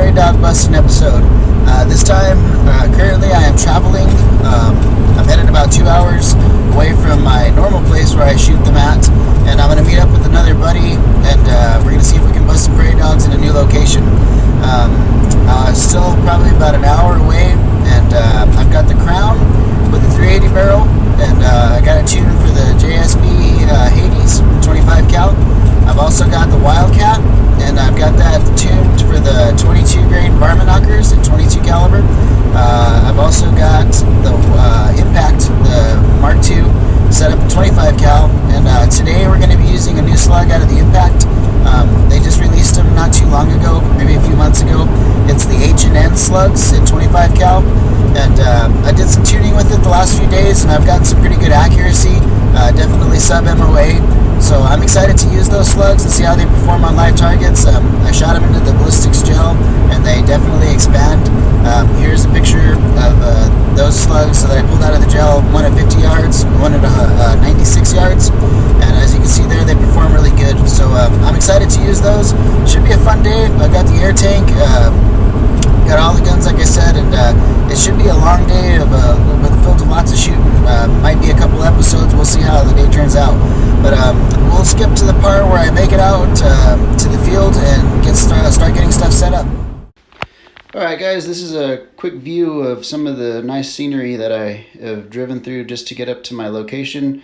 prairie dog busting episode. This time, currently I am traveling. I'm headed about 2 hours away from my normal place where I shoot them at, and I'm going to meet up with another buddy, and we're going to see if we can bust some prairie dogs in a new location. Still probably about an hour away, and I've got the Crown with the 380 barrel, and I got a tune for the JSB Hades 25 cal. I've also got the Wildcat, and I've got that tuned for the 22 grain varmint knockers at 22 caliber. I've also got the Impact, the Mark II, set up at 25 cal, and today we're going to be using a new slug out of the Impact. They just released them not too long ago, maybe a few months ago. It's the H&N slugs at 25 cal, and I did some tuning with it the last few days, and I've gotten some pretty good accuracy, definitely sub MOA. So I'm excited to use those slugs and see how they perform on live targets. I shot them into the ballistics gel, and they definitely expand. Here's a picture of those slugs that I pulled out of the gel, one at 50 yards, one at 96 yards. And as you can see there, they perform really good. So I'm excited to use those. Should be a fun day. I got the air tank, got all the guns like I said, and it should be a long day of filled with lots of shooting. Might be a couple episodes. We'll see how the day turns out. But we'll skip to the part where I make it out to the field and start getting stuff set up. Alright guys, this is a quick view of some of the nice scenery that I have driven through just to get up to my location.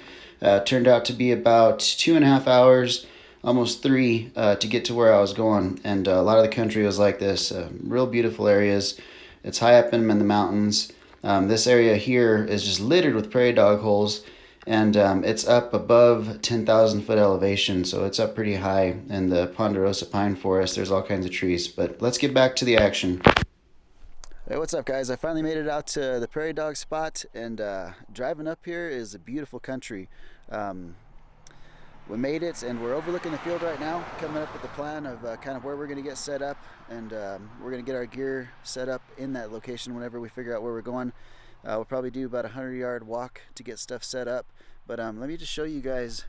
Turned out to be about 2.5 hours, almost 3, to get to where I was going. And a lot of the country was like this. Real beautiful areas. It's high up in the mountains. This area here is just littered with prairie dog holes. And it's up above 10,000 foot elevation, so it's up pretty high in the ponderosa pine forest. There's all kinds of trees, but let's get back to the action. Hey, what's up guys? I finally made it out to the prairie dog spot, and driving up here is a beautiful country. We made it, and we're overlooking the field right now, coming up with the plan of kind of where we're going to get set up, and we're going to get our gear set up in that location whenever we figure out where we're going. We'll probably do about a 100-yard walk to get stuff set up, but let me just show you guys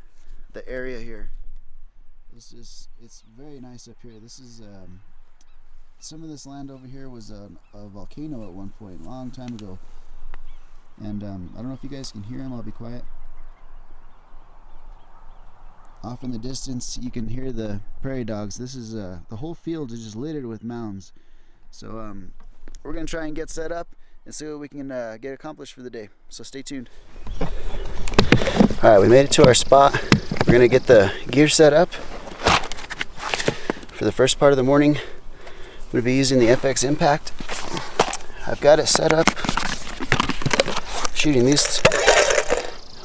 the area here. It's very nice up here. This is some of this land over here was a volcano at one point, a long time ago, and I don't know if you guys can hear them. I'll be quiet. Off in the distance you can hear the prairie dogs. This is the whole field is just littered with mounds, so we're gonna try and get set up and see what we can get accomplished for the day. So stay tuned. Alright, we made it to our spot. We're gonna get the gear set up for the first part of the morning. I'm gonna be using the FX Impact. I've got it set up shooting these.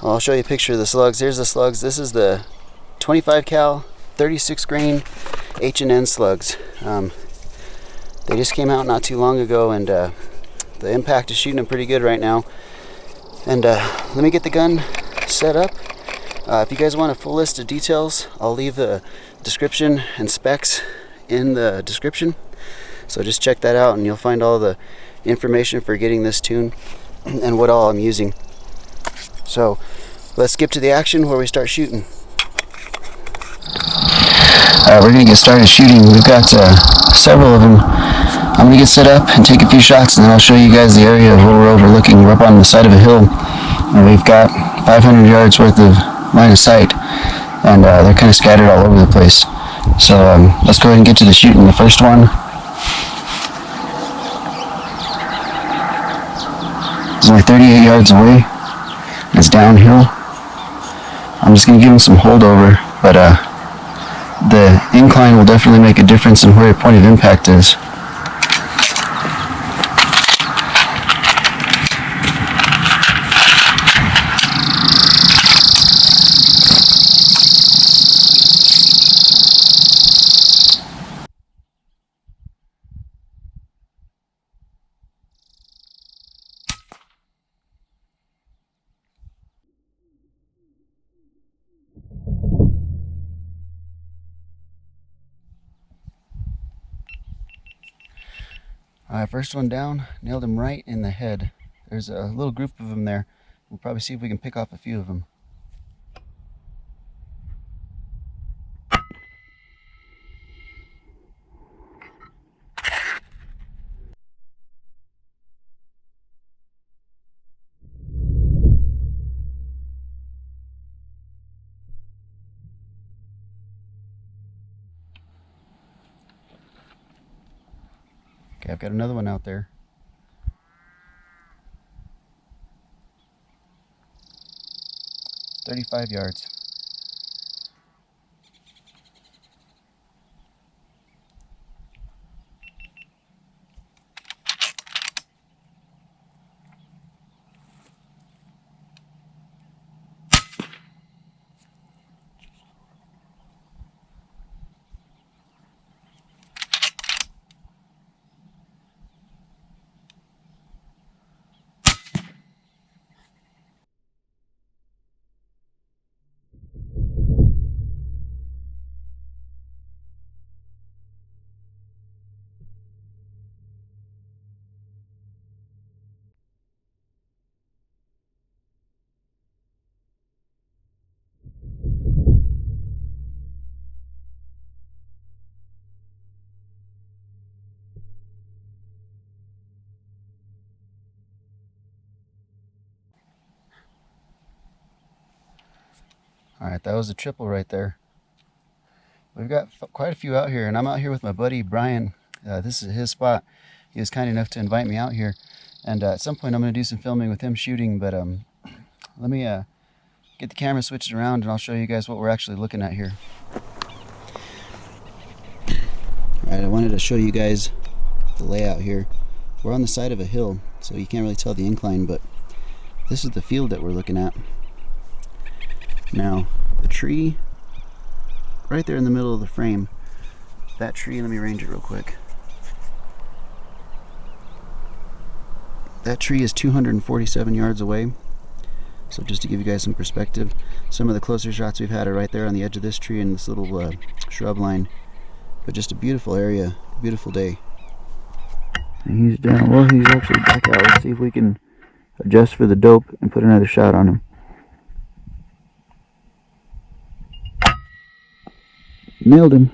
I'll show you a picture of the slugs. Here's the slugs. This is the 25 cal 36 grain H&N slugs. They just came out not too long ago, and the Impact is shooting them pretty good right now. And let me get the gun set up. If you guys want a full list of details, I'll leave the description and specs in the description. So just check that out, and you'll find all the information for getting this tune and what all I'm using. So let's skip to the action where we start shooting. Alright, we're going to get started shooting. We've got several of them. I'm going to get set up and take a few shots, and then I'll show you guys the area of what we're overlooking. We're up on the side of a hill, and we've got 500 yards worth of line of sight, and they're kind of scattered all over the place. So let's go ahead and get to the shooting. The first one is only 38 yards away. It's downhill. I'm just going to give him some holdover, but the incline will definitely make a difference in where your point of impact is. Alright, first one down, nailed him right in the head. There's a little group of them there. We'll probably see if we can pick off a few of them. Okay, I've got another one out there. "35 yards. Alright, that was a triple right there. We've got quite a few out here, and I'm out here with my buddy Brian. This is his spot. He was kind enough to invite me out here, and at some point I'm going to do some filming with him shooting, but let me get the camera switched around and I'll show you guys what we're actually looking at here. Alright, I wanted to show you guys the layout here. We're on the side of a hill, so you can't really tell the incline, but this is the field that we're looking at. Now, the tree right there in the middle of the frame, that tree, let me range it real quick. That tree is 247 yards away. So just to give you guys some perspective, some of the closer shots we've had are right there on the edge of this tree and this little shrub line. But just a beautiful area, beautiful day. And he's down, well, he's actually back out. Let's see if we can adjust for the dope and put another shot on him. Nailed him.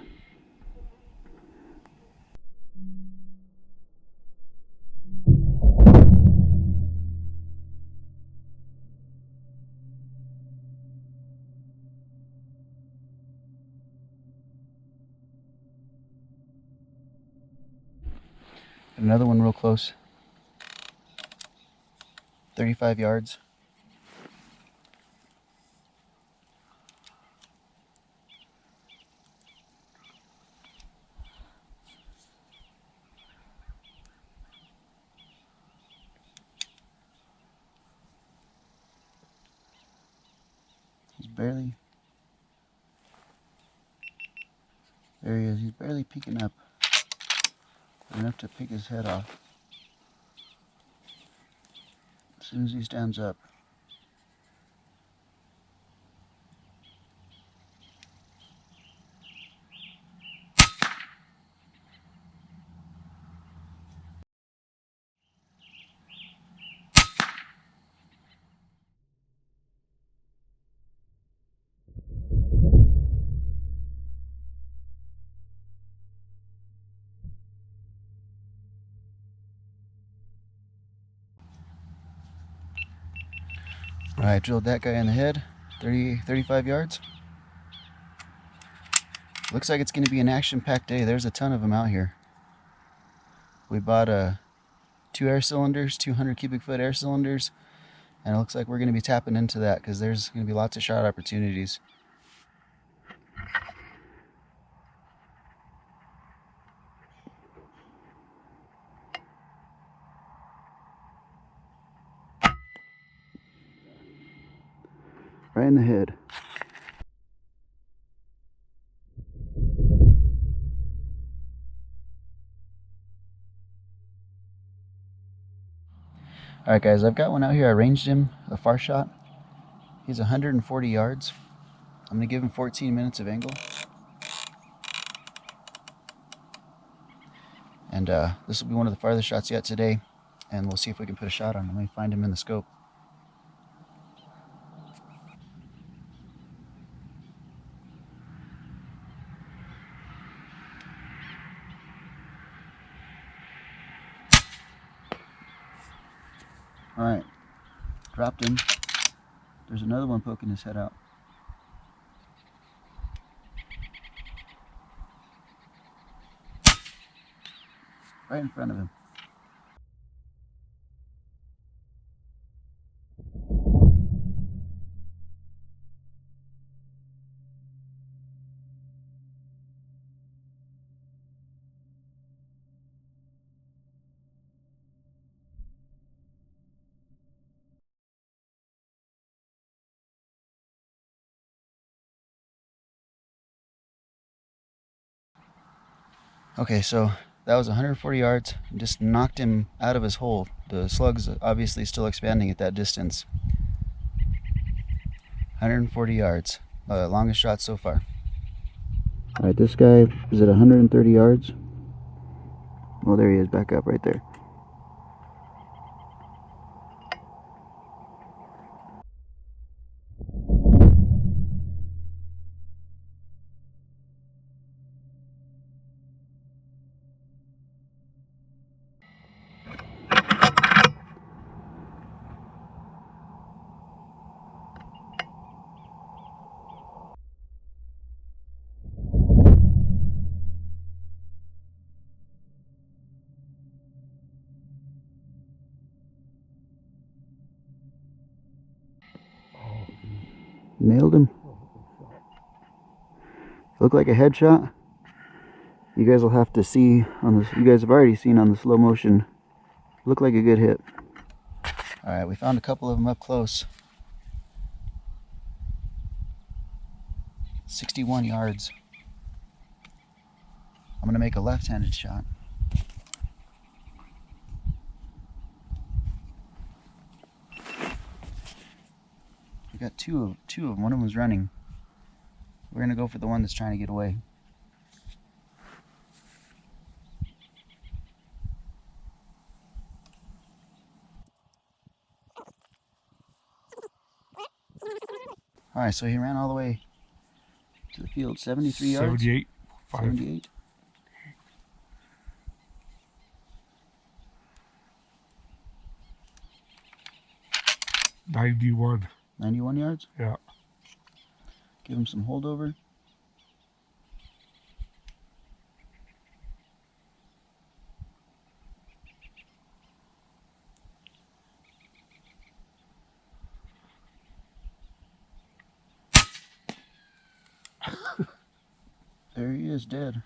Another one real close. 35 yards. He's barely, there he is, he's barely peeking up. Enough to pick his head off. As soon as he stands up. Alright, drilled that guy in the head, 35 yards. Looks like it's going to be an action-packed day. There's a ton of them out here. We bought 2 air cylinders, 200 cubic foot air cylinders, and it looks like we're going to be tapping into that because there's going to be lots of shot opportunities. Right in the head. Alright guys, I've got one out here. I ranged him, a far shot. He's 140 yards. I'm going to give him 14 minutes of angle. And this will be one of the farthest shots yet today. And we'll see if we can put a shot on him. Let me find him in the scope. Alright, dropped him. There's another one poking his head out. right in front of him. Okay, so that was 140 yards. Just knocked him out of his hole. The slug's obviously still expanding at that distance. 140 yards. Longest shot so far. Alright, this guy is at 130 yards. Oh, there he is, back up right there. Nailed him. Looked like a headshot. You guys will have to see on this. You guys have already seen on the slow motion. Looked like a good hit. All right, we found a couple of them up close. 61 yards. I'm gonna make a left-handed shot. We got two of them. One of them was running. We're gonna go for the one that's trying to get away. All right, so he ran all the way to the field. 73 yards. 78. 78. $91. 91 yards. Yeah. Give him some holdover. There he is, dead.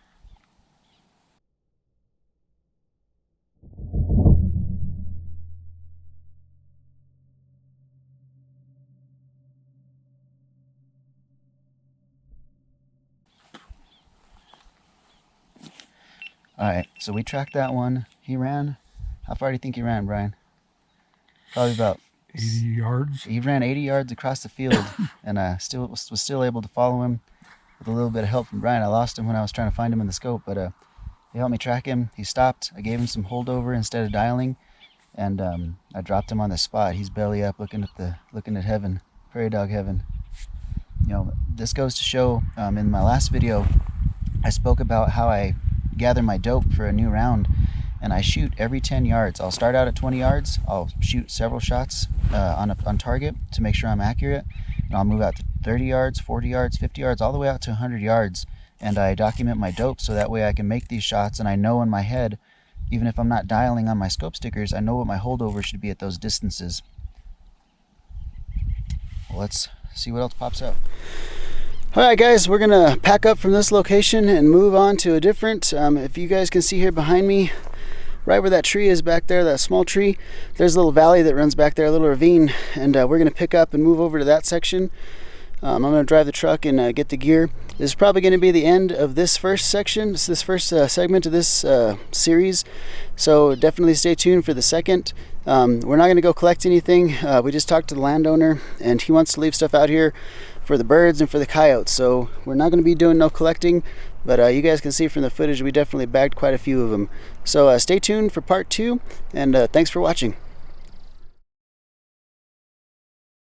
Alright, so we tracked that one. He ran. How far do you think he ran, Brian? Probably about 80 yards. He ran 80 yards across the field, and was still able to follow him with a little bit of help from Brian. I lost him when I was trying to find him in the scope, but he helped me track him. He stopped. I gave him some holdover instead of dialing, and I dropped him on the spot. He's belly up, looking at heaven, prairie dog heaven. You know, this goes to show. In my last video, I spoke about how I gather my dope for a new round, and I shoot every 10 yards. I'll start out at 20 yards. I'll shoot several shots on target to make sure I'm accurate, and I'll move out to 30 yards, 40 yards, 50 yards, all the way out to 100 yards, and I document my dope so that way I can make these shots, and I know in my head, even if I'm not dialing on my scope stickers, I know what my holdover should be at those distances. Well, let's see what else pops up. Alright guys, we're gonna pack up from this location and move on to a different. If you guys can see here behind me, right where that tree is back there, that small tree, there's a little valley that runs back there, a little ravine, and we're gonna pick up and move over to that section. I'm gonna drive the truck and get the gear. This is probably gonna be the end of this first section, this first segment of this series, so definitely stay tuned for the second. We're not gonna go collect anything. We just talked to the landowner, and he wants to leave stuff out here for the birds and for the coyotes, so we're not going to be doing no collecting, but you guys can see from the footage we definitely bagged quite a few of them. So stay tuned for part 2, and thanks for watching.